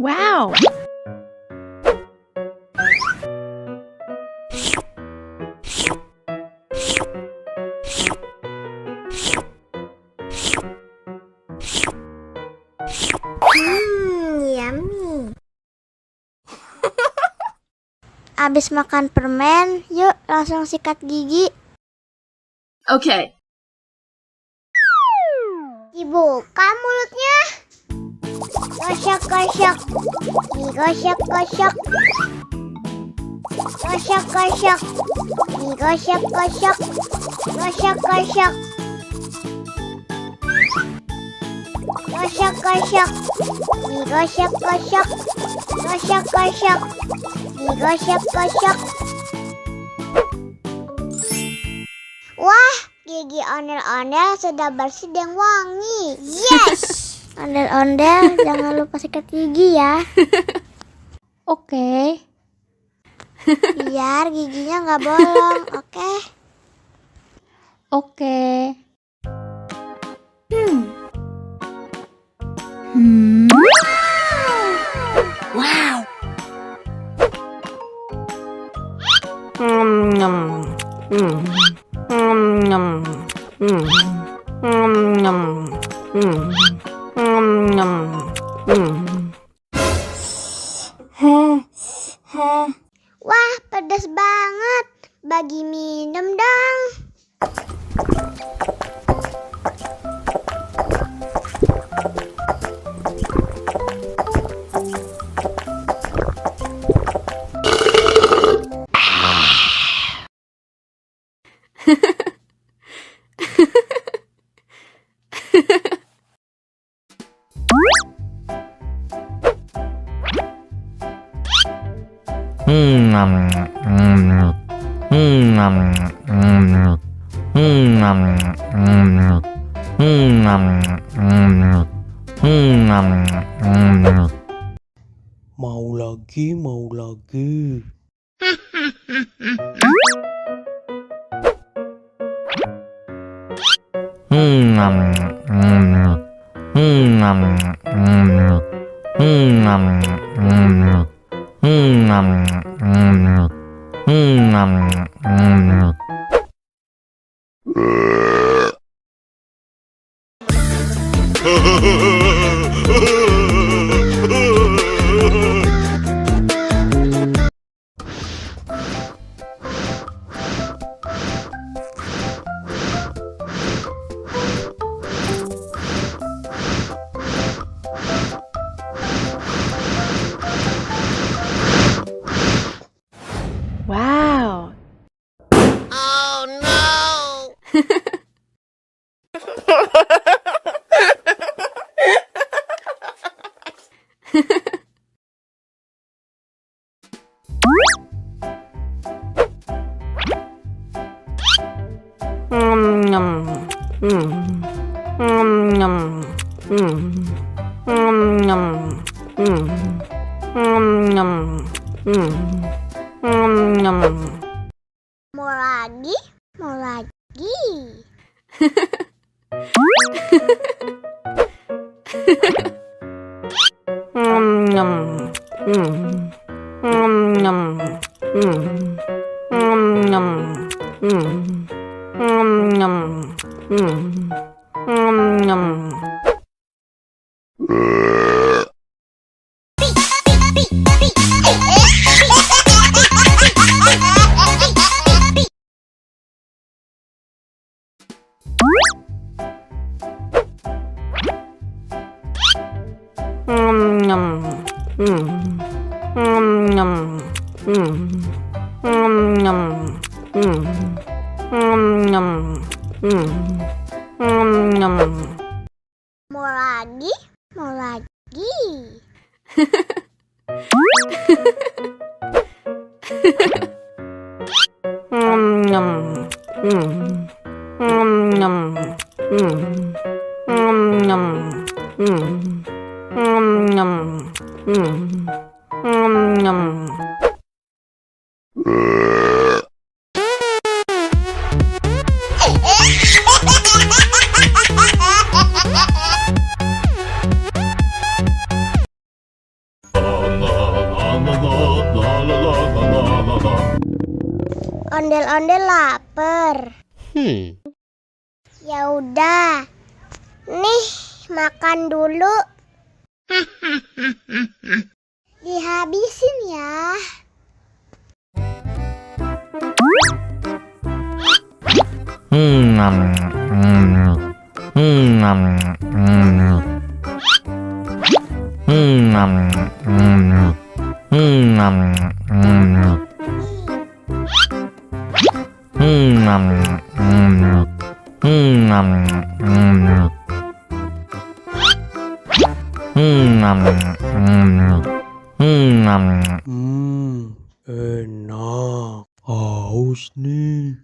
Wow! Yummy. Abis makan permen, yuk langsung sikat gigi. Okay. Dibuka mulutnya. Gosok-gosok. Digosok-gosok. Gosok-gosok. Digosok-gosok. Gosok-gosok. Gosok-gosok. Digosok-gosok. Gosok-gosok. Digosok-gosok. Wah, gigi ondel-ondel sudah bersih dan wangi. Yes! Ondel-ondel, jangan lupa sikat gigi ya. Oke. Biar giginya nggak bolong, oke? Oke. Wow. Wah, pedas banget. Bagi minum dong. Mau lagi, mau lagi. Wow. Oh no! Mau lagi? Mau lagi? Mau lagi? Mau lagi? Ondel-ondel lapar. Ya udah. Nih, makan dulu. Dihabisin ya. Enak. Haus nih.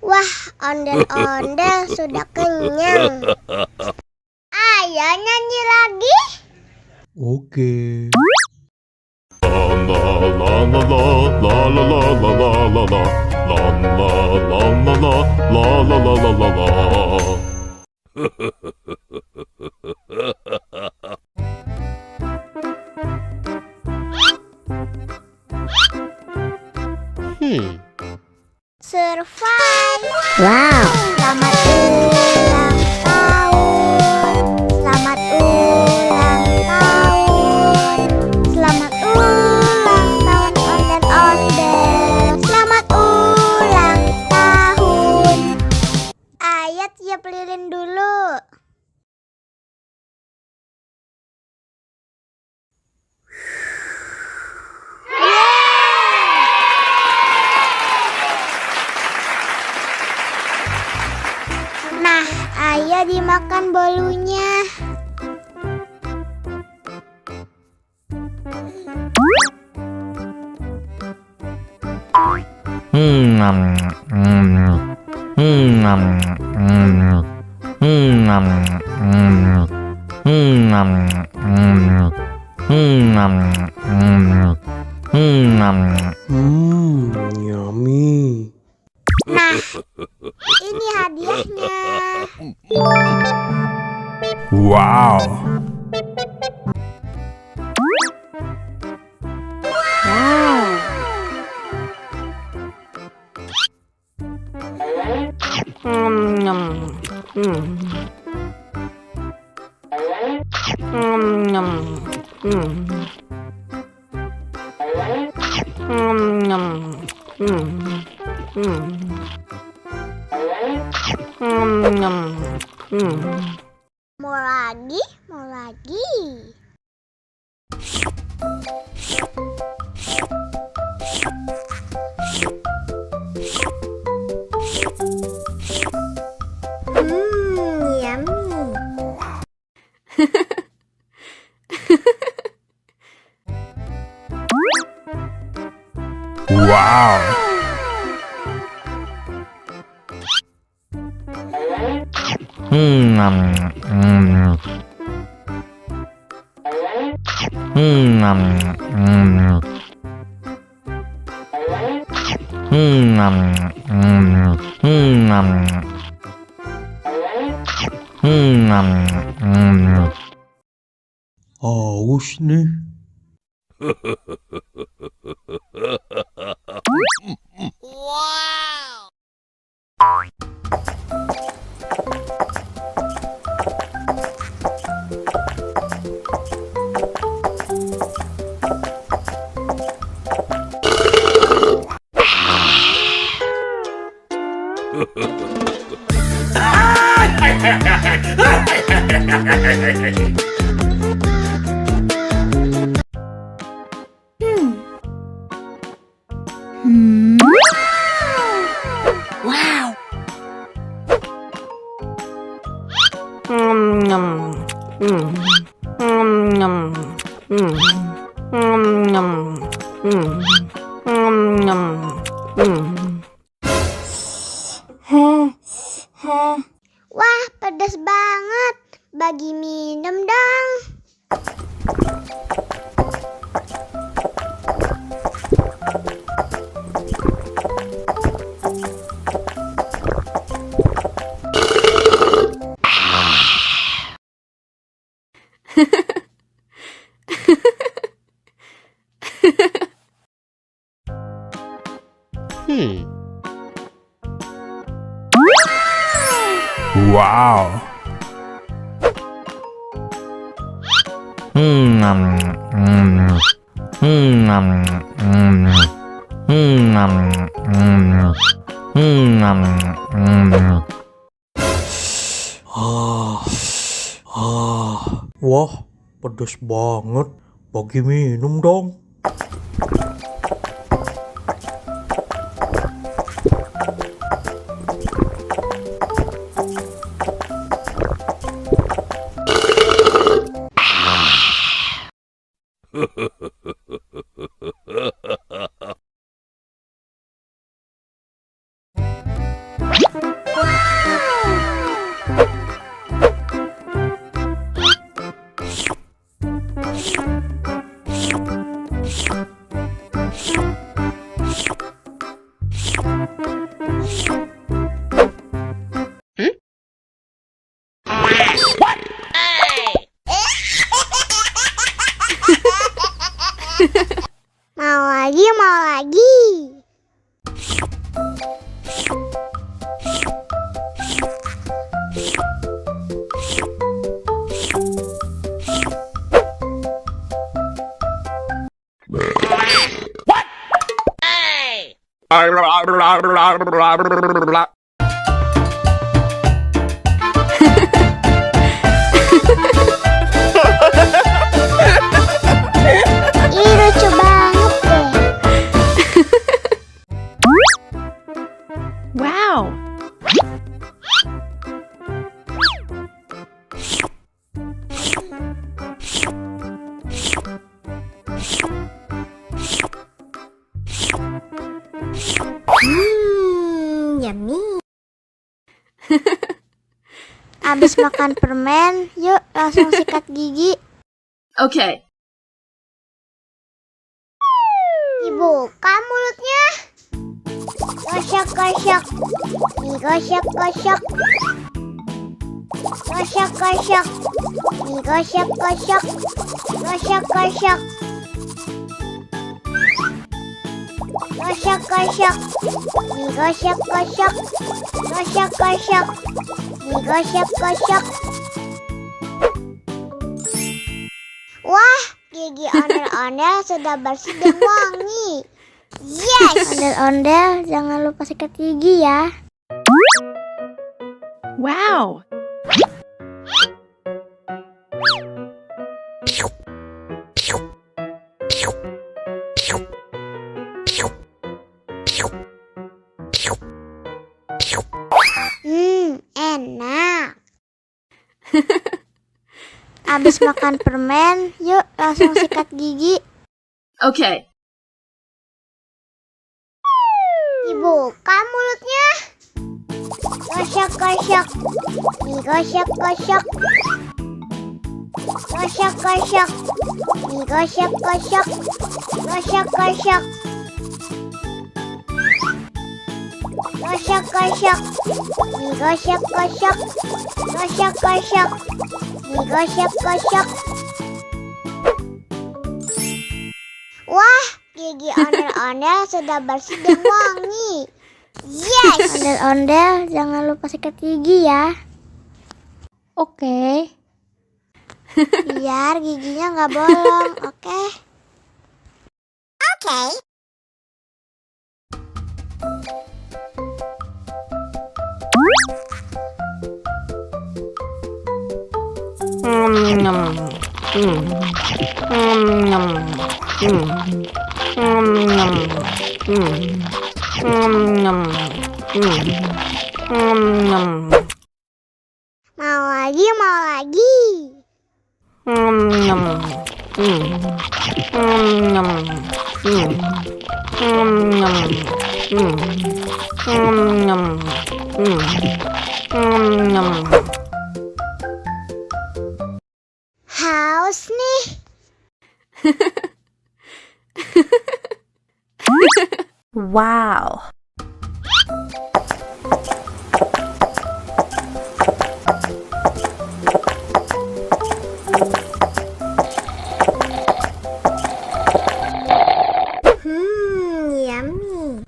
Wah, ondel-ondel sudah kenyang. Ayo nyanyi lagi. Oke. Survive. Wow. Selamat ulang tahun. Selamat ulang tahun. Selamat ulang tahun ondel-ondel. Selamat ulang tahun. Ayo tiup lilin dulu. Nah, ayo dimakan bolunya. Yummy. Nah, ini hadiahnya. Wow. Mau lagi? Mau lagi? Yummy. Wow. Haus nih. Wow. Wah, pedas banget. Bagi minum dong. Wow. Wah, pedes banget. Bagi minum dong. Mau lagi, mau lagi. Ih, lucu banget deh. Wow. Yummy. Abis makan permen, yuk langsung sikat gigi. Okay. Dibuka mulutnya. Gosok-gosok. Digosok-gosok. Gosok-gosok. Digosok-gosok. Gosok-gosok. Gosok-gosok. Digosok-gosok. Gosok-gosok. Digosok-gosok. Wah, gigi ondel-ondel sudah bersih dan wangi. Yes! Ondel-ondel, jangan lupa sikat gigi ya. Wow. Enak. Abis makan permen, yuk langsung sikat gigi. Okay. Dibuka mulutnya. Gosok-gosok. Digosok-gosok. Gosok-gosok. Digosok-gosok. Gosok-gosok. Gosok-gosok. Digosok-gosok. Gosok-gosok. Digosok-gosok. Wah, gigi ondel-ondel sudah bersih dan wangi. Yes! Ondel-ondel, jangan lupa sikat gigi ya. Okay. Biar giginya nggak bolong, oke? Oke. Mau lagi, mau lagi. Haus nih. Wow. Yummy.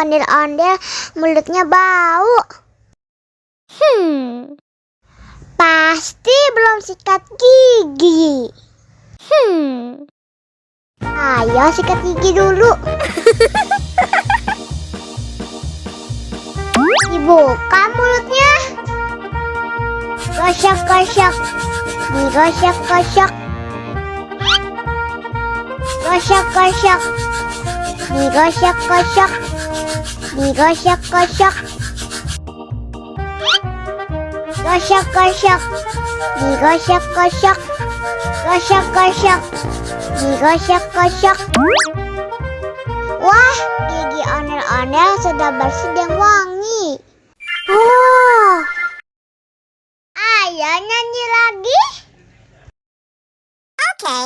ondel-ondel mulutnya bau. Pasti belum sikat gigi. Ayo sikat gigi dulu. Dibuka mulutnya. Gosok-gosok. Digosok-gosok. Gosok-gosok. Digosok-gosok. Digosok-gosok. Gosok-gosok. Digosok-gosok. Gosok-gosok. Digosok-gosok. Wah, gigi ondel-ondel sudah bersih dan wangi. Oh, ayo nyanyi lagi. Oke.